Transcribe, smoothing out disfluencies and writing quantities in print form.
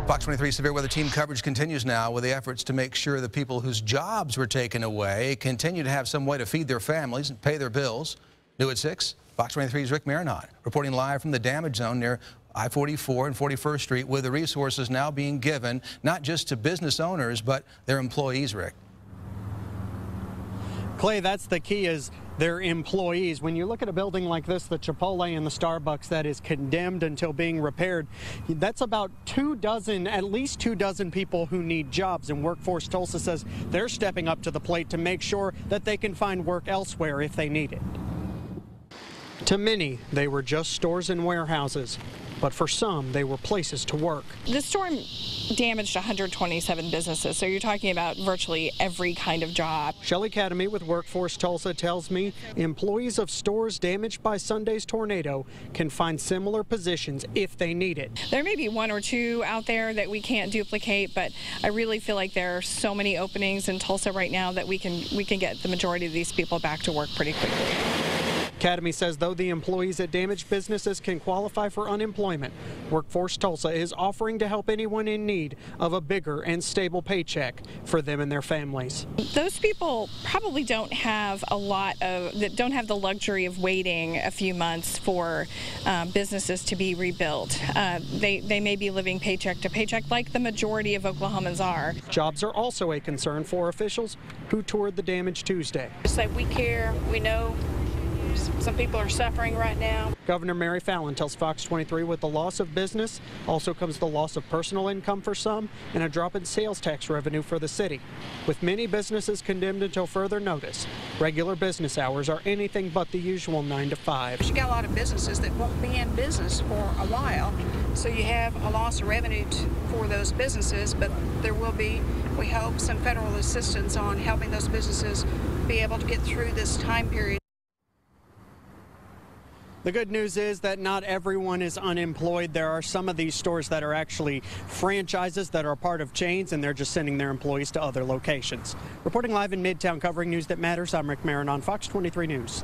Fox 23 severe weather team coverage continues now with the efforts to make sure the people whose jobs were taken away continue to have some way to feed their families and pay their bills. New at 6, Fox 23's Rick Marinon reporting live from the damage zone near I-44 and 41st Street, with the resources now being given not just to business owners but their employees, Rick. Clay, that's the key, is their employees. When you look at a building like this, the Chipotle and the Starbucks, that is condemned until being repaired, that's about at least 24 people who need jobs. And Workforce Tulsa says they're stepping up to the plate to make sure that they can find work elsewhere if they need it. To many, they were just stores and warehouses, but for some, they were places to work. The storm damaged 127 businesses, so you're talking about virtually every kind of job. Shelley Academy with Workforce Tulsa tells me employees of stores damaged by Sunday's tornado can find similar positions if they need it. There may be one or two out there that we can't duplicate, but I really feel like there are so many openings in Tulsa right now that we can get the majority of these people back to work pretty quickly. Academy says though the employees at damaged businesses can qualify for unemployment, Workforce Tulsa is offering to help anyone in need of a bigger and stable paycheck for them and their families. Those people probably don't have don't have the luxury of waiting a few months for businesses to be rebuilt. They may be living paycheck to paycheck like the majority of Oklahomans are. Jobs are also a concern for officials who toured the damage Tuesday. It's like we care, we know. Some people are suffering right now. Governor Mary Fallon tells Fox 23 with the loss of business also comes the loss of personal income for some and a drop in sales tax revenue for the city. With many businesses condemned until further notice, regular business hours are anything but the usual 9 to 5. You got a lot of businesses that won't be in business for a while, so you have a loss of revenue for those businesses, but there will be, we hope, some federal assistance on helping those businesses be able to get through this time period. The good news is that not everyone is unemployed. There are some of these stores that are actually franchises that are part of chains, and they're just sending their employees to other locations. Reporting live in Midtown, covering news that matters, I'm Rick Marinon, Fox 23 News.